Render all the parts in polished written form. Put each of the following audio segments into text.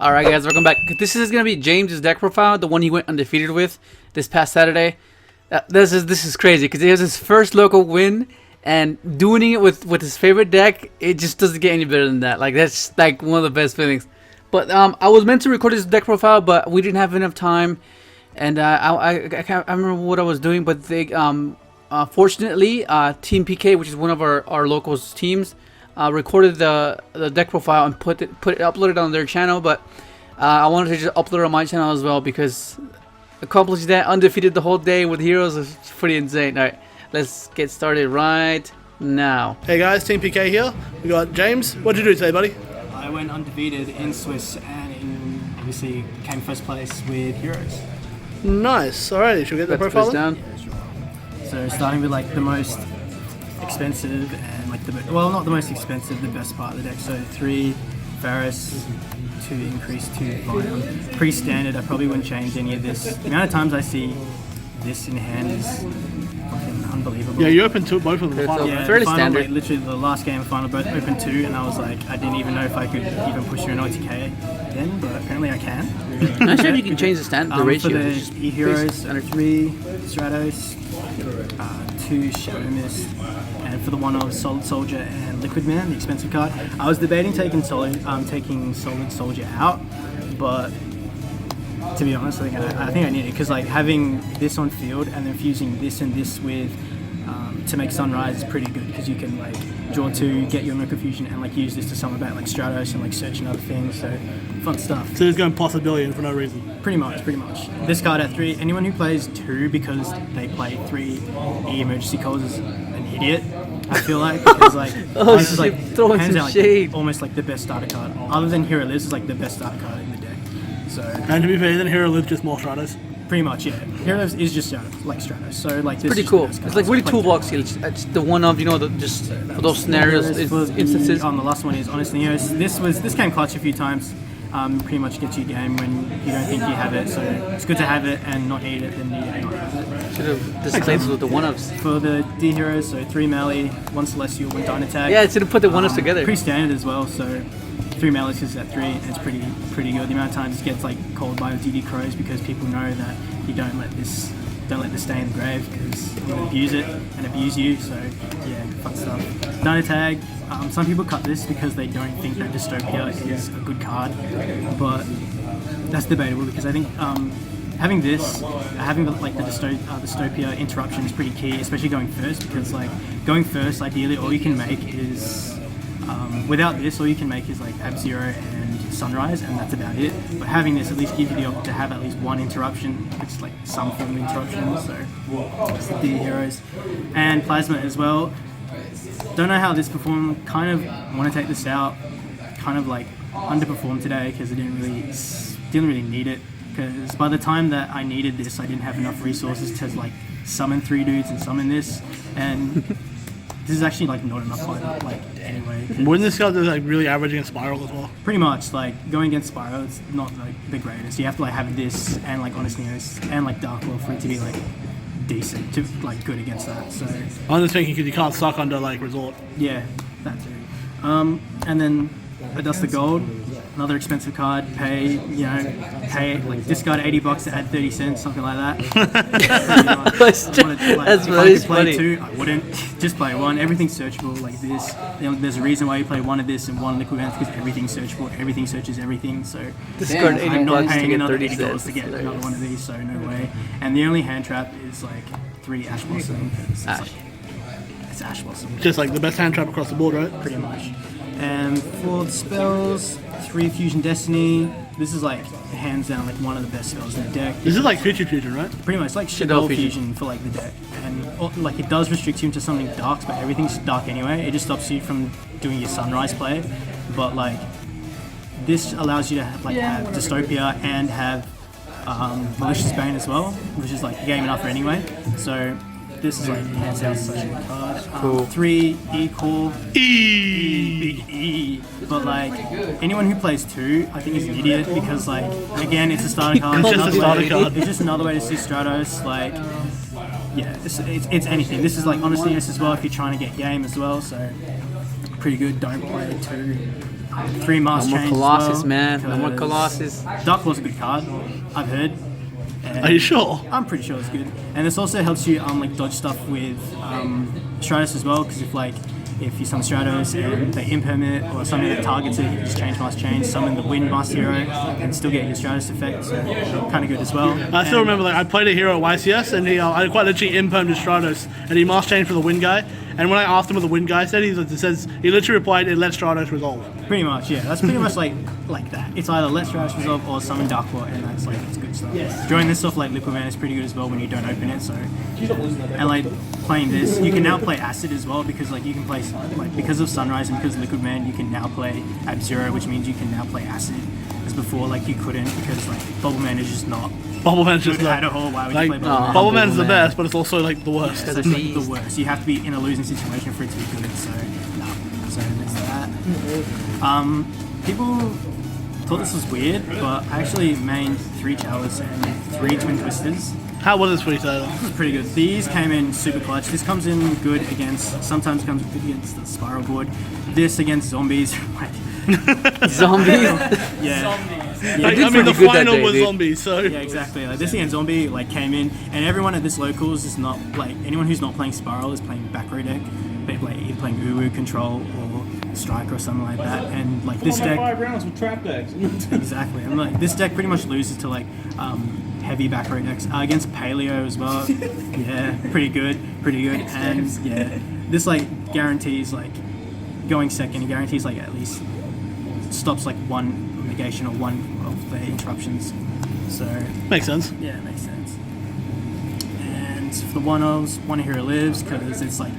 Alright guys, welcome back. This is going to be James's deck profile, the one he went undefeated with this past Saturday. This is crazy because it was his first local win, and doing it with his favorite deck, it just doesn't get any better than that. Like, that's like one of the best feelings. But I was meant to record his deck profile, but we didn't have enough time, and I remember what I was doing. But they fortunately, Team PK, which is one of our locals teams, recorded the deck profile and uploaded on their channel. But I wanted to just upload it on my channel as well, because accomplishing that undefeated the whole day with heroes is pretty insane. All right, let's get started right now. Hey guys, Team PK here. We got James. What'd you do today, buddy? I went undefeated in Swiss and obviously came first place with heroes. Nice. Alrighty, should we get the profile down? Yeah, sure. So starting with like the most expensive and like well, not the most expensive, the best part of the deck. So 3 Varus, 2 increase, 2 volume. Pretty standard. I probably wouldn't change any of this. The amount of times I see this in hand is fucking unbelievable. Yeah, you opened both of them. Yeah, fairly final, standard. like, literally the last game final both opened 2, and I was like, I didn't even know if I could even push through an OTK then, but apparently I can. I'm not sure if you can change the ratio. For the E-Heroes, 3 Stratos, 2 Shadow Mist, and for the one of Solid Soldier and Liquid Man, the expensive card. I was debating taking Solid Soldier out, but to be honest, I think I need it, because like having this on field and then fusing this and this with to make Sunrise is pretty good, because you can like draw 2, get your Mercury Fusion, and like use this to summon back like Stratos and like search and other things. So fun stuff. So he's going possibility for no reason. Pretty much. This card at 3, anyone who plays 2 because they play 3 emergency calls is an idiot, I feel like, because like this is like throwing hands some down, shade. like, almost like the best starter card. Other than Hero Lives is like the best starter card in the deck. So And to be fair, then Hero Lives just more Stratos. pretty much, yeah. Hero Lives is just Stratos. So like this Pretty is cool. the best It's card. like really Play toolbox skill. It's the one of, just for those scenarios, instances. The last one is honestly, this came clutch a few times. Pretty much gets you a game when you don't think you have it. So it's good to have it and not need it than need it and not have it. Should have displayed with the one-ups. For the D heroes, so 3 melee, 1 celestial, 1 Dyna Tag. Yeah, it should have put the one-ups together. Pretty standard as well. So 3 melees is at 3, and it's pretty good. The amount of times it gets like called by DD Crows, because people know that you don't let this stay in the grave, because I'm gonna abuse it and abuse you. So yeah, fun stuff. Dyna Tag. Some people cut this because they don't think that Dystopia is a good card, but that's debatable, because I think having the Dystopia interruption is pretty key, especially going first, because like going first, ideally all you can make is without this, all you can make is like Ab-Zero and Sunrise, and that's about it. But having this at least gives you the option to have at least 1 interruption. It's like some form of interruption. So it's the D heroes and Plasma as well. Don't know how this performed. Kind of want to take this out. Kind of like underperformed today because I didn't really need it. Because by the time that I needed this, I didn't have enough resources to like summon 3 dudes and summon this, and this is actually like not enough like anyway. Wouldn't this guy do like really average against Spiral as well? Pretty much, like going against Spyro, it's not like the greatest. You have to like have this and like Honest Neos and like Dark Law for it to be like decent, to like good against that. So I'm just thinking because you can't suck under like Resort. yeah, that too. And then Adust the Gold, another expensive card. Pay like discard $80 to add 30 cents, something like that. That's really funny. 2, I wouldn't. Just play 1. Everything's searchable like this. There's a reason why you play 1 of this and 1 Liquid Man's, because everything's searchable. Everything searches everything. So Discard I'm not $80 to paying get another 30 $80 cents. to get another one of these. So no way. And the only hand trap is like 3 Ash Blossom. It's Ash Blossom. Just like the best hand trap across the board, right? Pretty much. And for the spells, 3 Fusion Destiny. This is like hands down like one of the best spells in the deck. This is like Future Fusion, right? Pretty much like Shadow Shadow Fusion. Fusion for like the deck, and like it does restrict you into something darks, but everything's dark anyway. It just stops you from doing your Sunrise play. But like this allows you to have Dystopia and have Malicious Bane as well, which is like game enough anyway. So this is like hands down such a good card. Cool. 3 E-Core. E. Big E. But like anyone who plays 2, I think is an idiot, because like again it's a starter card. It's just a starter card. It's just another way to see Stratos. Like yeah, it's anything. This is like honestly as well if you're trying to get game as well. So pretty good. Don't play 2. 3 Mask No more Chains Colossus, as well, man. No more because Colossus. Dark Law's a good card, I've heard. Are you sure? I'm pretty sure it's good. And this also helps you like dodge stuff with Stratos as well, because if you summon Stratos and they impermanent or something that targets it, you can just change Master Change, summon the Wind Master Hero, and still get your Stratos effect, so kind of good as well. I still remember, like, I played a hero at YCS, and I quite literally impermed his Stratos, and he Master Changed for the Wind guy. And when I asked him what the Wind guy said, he literally replied, "It lets Stratos resolve." Pretty much, yeah. That's pretty much like that. It's either let Stratos resolve or summon Dark Claw, and that's like it's good stuff. Drawing this off like Liquid Man is pretty good as well when you don't open it. So, and like playing this, you can now play Acid as well, because like you can play like because of Sunrise and because of Liquid Man, you can now play Ab-Zero, which means you can now play Acid. As before, like you couldn't, because like Bubble Man is just not. Bubble Man's just At all. Why would like, you play Bubble Man? Bubble Man's the best, but it's also like the worst. It's like the worst. You have to be in a losing situation for it to be good. So no. So there's that. People thought this was weird, but I actually mained 3 Chowers and 3 Twin Twisters. How was this for you, Taylor? This was pretty good. These came in super clutch. This comes in good against, sometimes comes good against the Spiral board. This against zombies. Like, Zombies? yeah. Like, I mean, the good that final day, was dude. zombies, so. Yeah, exactly. Like this against zombie like came in, and everyone at this locals is not like anyone who's not playing Spiral is playing back row deck. They're either playing Uwu Control or Strike or something like that, and like this deck. 5 rounds with trap decks. Exactly, and like this deck pretty much loses to like heavy back row decks against Paleo as well. Yeah, pretty good, and yeah, this like guarantees like going second. It guarantees like at least stops like 1 negation or 1 of the interruptions. So Makes sense. yeah, it makes sense. And for the one-ofs, One Hero Lives, because it's like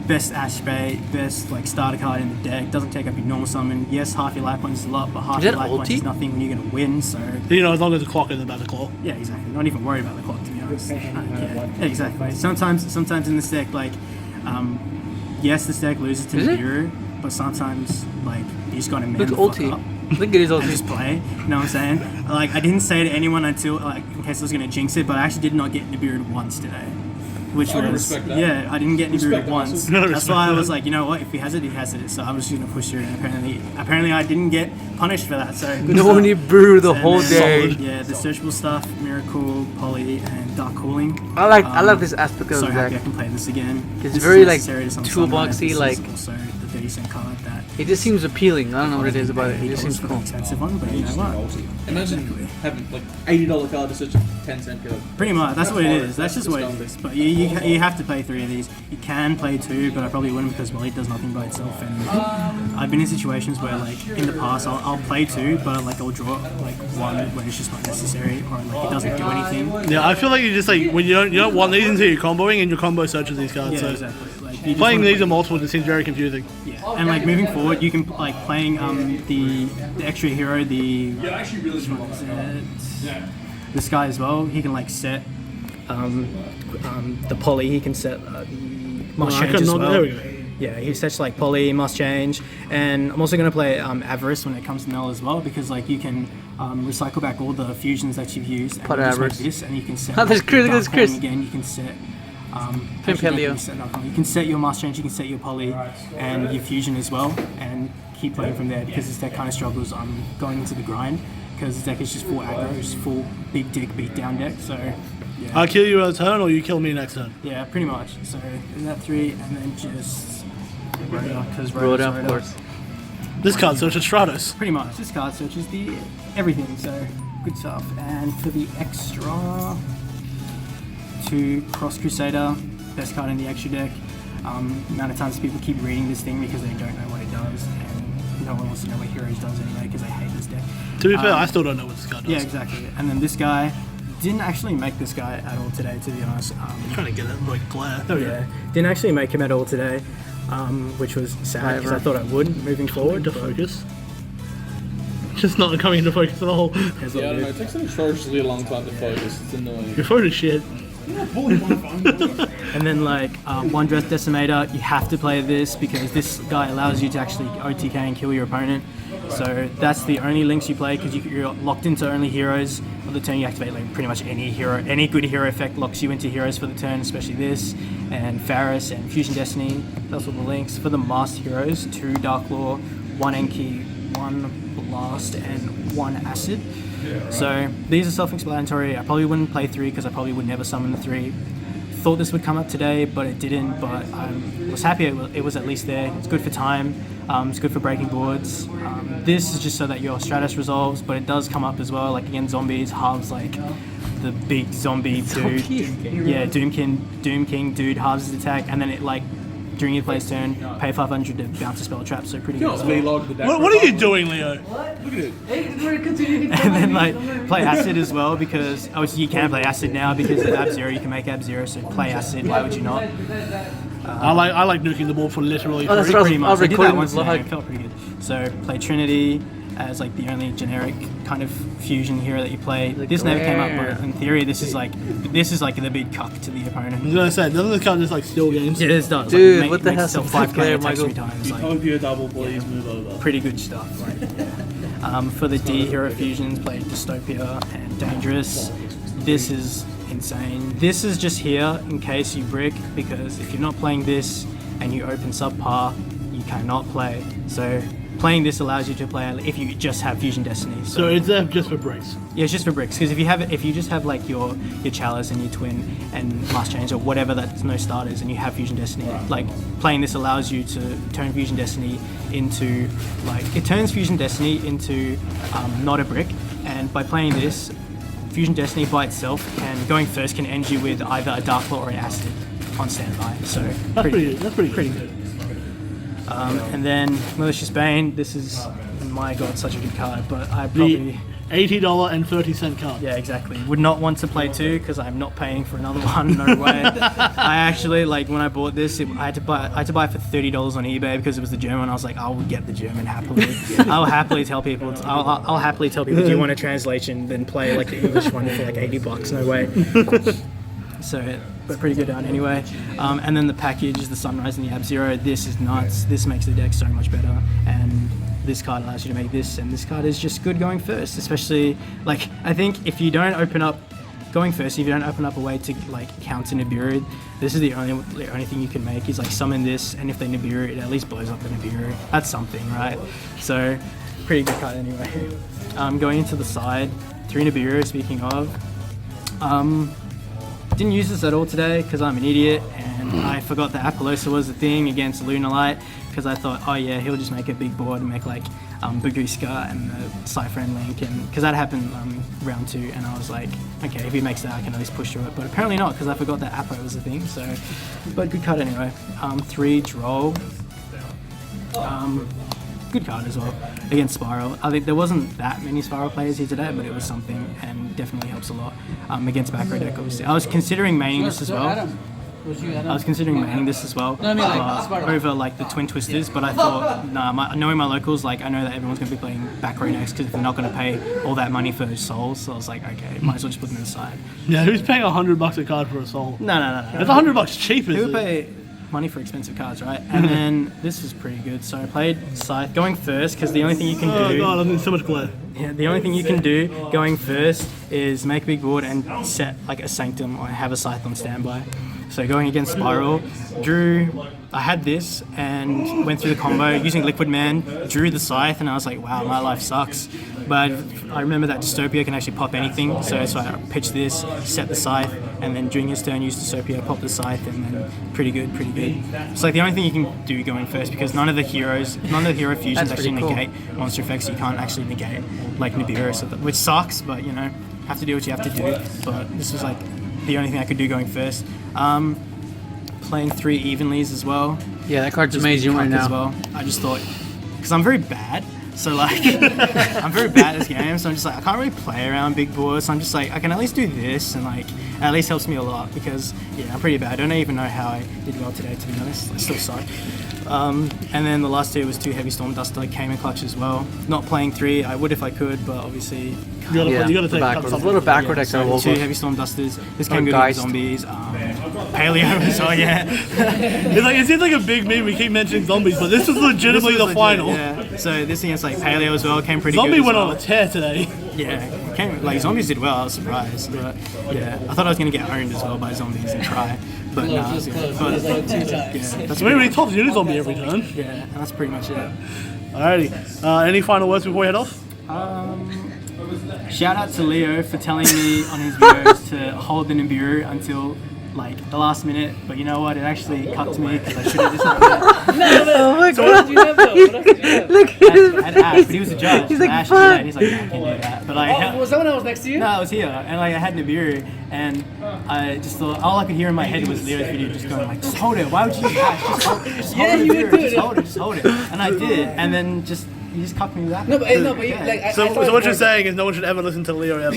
best Ash bait, best like starter card in the deck, doesn't take up your normal summon. Yes, half your life points is a lot, but half Is your that life points ulti? is nothing when you're going to win, so You know, as long as the clock isn't about to claw. yeah, exactly. Not even worried about the clock, to be honest. Yeah, exactly. Sometimes in this deck, like, yes, this deck loses to Is it? Nibiru, but sometimes, like, you just got to man Look the at fuck up ulti. Look at his and ulti. just play. You know what I'm saying? Like, I didn't say to anyone until, like, in case I was going to jinx it, but I actually did not get Nibiru once today. Which I was, respect that. yeah, I didn't get Nibiru Respect that. once. No, That's respect why I that. was like, you know what, if he has it, he has it. So I'm just going to push through, and apparently I didn't get punished for that. So good No stuff. need brew the And whole then, day. Yeah, the searchable stuff, Miracle, Poly, and Dark Cooling. I love this aspect of So the happy I deck. can play this again. It's This is very, like, necessary to some toolboxy, Sunrise. This like- is also the 30-cent card that. It just seems appealing. I don't know what it is about it. It just seems $8 for cool. an expensive one, but you know what? Imagine having like $80 card to such a 10-cent card. Pretty much, that's what it is. That's just what it Disgusting. is. But you have to play 3 of these. You can play 2, but I probably wouldn't because Molly does nothing by itself. And I've been in situations where, like, in the past, I'll play 2, but like I'll draw like 1 when it's just not necessary, or like it doesn't do anything. Yeah, I feel like you just like when you don't want these until you're comboing, and your combo searches these cards. Yeah, so exactly. Like, you just playing wanna these in multiple just seems very confusing. Yeah, and like moving forward, you can like playing the extra hero, the which one is it? This guy as well. He can like set the poly. He can set the must I change could as not- well. there we go. Yeah, he sets like poly, must change, and I'm also gonna play Avarice when it comes to Null as well, because like you can recycle back all the fusions that you've used and Put you just make Avarice. this, and you can set. Oh, that's Chris, Dark that's Chris. Calling again. You can set. Pin actually, Paleo. you can set your Master Change, you can set your Poly and your Fusion as well, and keep playing from there, because this deck kind of struggles going into the grind, because this deck is just full aggro, just full big dick beat down deck, so yeah. I kill you a turn, or you kill me next turn. Yeah, pretty much. So in that 3, and then just Rhoda, because Rhoda, of course. This card searches Stratos. Pretty much. This card searches the everything, so good stuff. And for the extra, 2 Cross Crusader, best card in the extra deck. Amount of times people keep reading this thing because they don't know what it does, and no one wants to know what Heroes does anyway because they hate this deck. To be fair, I still don't know what this card does. Yeah, exactly. And then this guy, didn't actually make this guy at all today, to be honest. I'm trying to get it like glare. There we Yeah, didn't actually make him at all today, which was sad because I thought I would moving go. forward. Into but focus. Just not coming into focus at all. it's all Yeah, I don't know. good. It takes an atrociously long time to focus. It's annoying. Your phone is shit. And then like One Dress Decimator, you have to play this because this guy allows you to actually OTK and kill your opponent. So that's the only links you play because you're locked into only heroes. On the turn you activate like pretty much any hero, any good hero effect locks you into heroes for the turn, especially this, and Faris and Fusion Destiny. That's all the links. For the Master Heroes, 2 Dark Law, 1 Enki, 1 Blast, and 1 Acid. So these are self-explanatory. I probably wouldn't play 3 because I probably would never summon the 3. Thought this would come up today, but it didn't. But I was happy it was at least there. It's good for time. It's good for breaking boards. This is just so that your Stratos resolves, but it does come up as well. Like against zombies, halves like the big zombie dude. Yeah, Doom King dude halves his attack, and then it like during your play's turn, pay 500 to bounce a spell trap. So pretty good. As well. What are you doing, Leo? Look at it. And then like play Acid as well because obviously you can play Acid now because of Ab-Zero. You can make Ab-Zero, so play Acid. Why would you not? I like nuking the board for literally Oh, that's free. right. Pretty I much. was I did that recording once the and it vlog. felt pretty good. So play Trinity as like the only generic kind of fusion hero that you play. This never came up, but in theory this is like the big cuck to the I was opponent. gonna say, doesn't this count just like steal games? Yeah, this does. Dude, like, what the makes hell? itself 5k Player, attacks 3 Michael. times. Like, Hope you're double, please move over. pretty good stuff. Like, yeah. For the D hero fusions, play Dystopia and Dangerous. This is insane. This is just here in case you brick, because if you're not playing this and you open subpar, you cannot play. So playing this allows you to play if you just have Fusion Destiny. So it's there just for breaks. Yeah, it's just for bricks. Because if you just have like your Chalice and your Twin and Last Change or whatever that's no starters, and you have Fusion Destiny, like playing this allows you to turn Fusion Destiny into it turns Fusion Destiny into not a brick. And by playing this, Fusion Destiny by itself going first can end you with either a Dark Claw or an Acid on standby. So That's pretty good. And then Malicious Bane. This is, my god, such a good card. But I The probably $80.30 card. Yeah, exactly. Would not want to play 2 because I'm not paying for another one. No way. I actually when I bought this, I had to buy it for $30 on eBay because it was the German. I was like, I will get the German happily. I'll happily tell people. I'll happily tell people, do you want a translation? Then play like the English one for like $80. No way. So, but pretty good out anyway. And then the package is the Sunrise and the Ab-Zero. This is nuts. This makes the deck so much better. And this card allows you to make this, and this card is just good going first. Especially, I think if you don't open up going first, if you don't open up a way to counter Nibiru, this is the only thing you can make is summon this, and if they Nibiru, it at least blows up the Nibiru. That's something, right? So, pretty good card anyway. Going into the side, 3 Nibiru, speaking of. Didn't use this at all today because I'm an idiot and I forgot that Apollosa was the thing against Lunalight because I thought, oh yeah, he'll just make a big board and make Baguska and the Cypher and Link, and because that happened round 2, and I was like, okay, if he makes that I can at least push through it, but apparently not because I forgot that Apo was the thing. So, but good card anyway. 3 Droll. Good card as well against Spiral. I think there wasn't that many Spiral players here today, but it was something and definitely helps a lot against back row deck. Obviously, I was considering maining this as well. Over the Twin Twisters, but I thought, knowing my locals, I know that everyone's going to be playing back row next because if they're not going to pay all that money for souls, so I was like, okay, might as well just put them aside. Yeah, who's paying $100 a card for a soul? No. It's $100 cheap, Who isn't would pay money for expensive cards, right? And then this is pretty good. So I played Scythe going first because the only thing you can do. Oh god, I'm getting so much glare. Yeah, the only thing you can do going first is make a big board and set a Sanctum or have a Scythe on standby. So going against Spiral, I had this and went through the combo using Liquid Man, drew the Scythe, and I was like, wow, my life sucks. But I remember that Dystopia can actually pop anything, so I pitched this, set the Scythe, and then during his turn used Dystopia, pop the Scythe, and then pretty good. It's the only thing you can do going first because none of the hero fusions actually negate monster effects. You can't actually negate Nibiru, which sucks, but have to do what you have to do. But this was the only thing I could do going first. Playing 3 Evenlies as well. Yeah, that card's amazing right now. As well. I just thought, because I'm very bad, so I'm very bad at this game, so I'm just I can't really play around big boards, so I'm just I can at least do this, and it at least helps me a lot, because I'm pretty bad. I don't even know how I did well today, to be honest. I still suck. And then the last 2 was 2 Heavy Storm Duster, came in clutch as well. Not playing 3, I would if I could, but obviously You gotta take backwards. A little backward deck so are 2 Heavy Storm Dusters. This came good with zombies. Paleo as well, yeah. It seems like a big meme, we keep mentioning zombies, but this was legitimately the final. Yeah. So this against Paleo as well came pretty Zombie good. went on a tear today. Yeah, zombies did well. I was surprised, but yeah, I thought I was gonna get owned as well by zombies and try, but no. That's I mean, we told you zombie every turn. Yeah, and that's pretty much it. Alrighty. Any final words before we head off? Shout out to Leo for telling me on his videos to hold the Nibiru until like the last minute, but you know what? It actually cut to me because I should have just done it. Oh my So god! what did you have though? Look at him. Had Ash, but he was a judge. He's so like, Ash fuck. did that. He's like, I can do that. But I Was someone else next to you? no, I was here, and like I had Nibiru, and I just thought all I could hear in my head was Leo's video just going like, just hold it. Why would you use Ash? Just hold it. Just hold you Nibiru. would do Just it. hold it. Just hold it. And I did, and then he just cucked me back. No, but you, like. So what you're saying is no one should ever listen to Leo ever.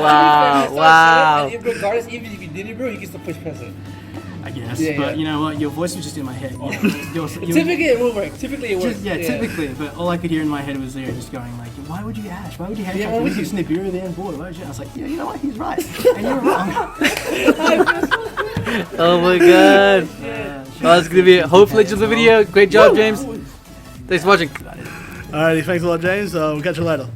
Wow. Regardless, even if you did it, bro, you can still push past it. I guess, Yeah, but yeah. you know what? Your voice was just in my head. Typically, it will work. Typically, it works. Typically, but all I could hear in my head was Leo just going like, "Why would you Ash? Why would you headshot? Why would you Nibiru there and board? Why would you?" I was like, "Yeah, you know what? He's right, and you're wrong." Oh my god. Well, that's gonna be it. Hopefully, just the video. Great job, James. Thanks for watching. Alrighty, thanks a lot, James. We'll catch you later.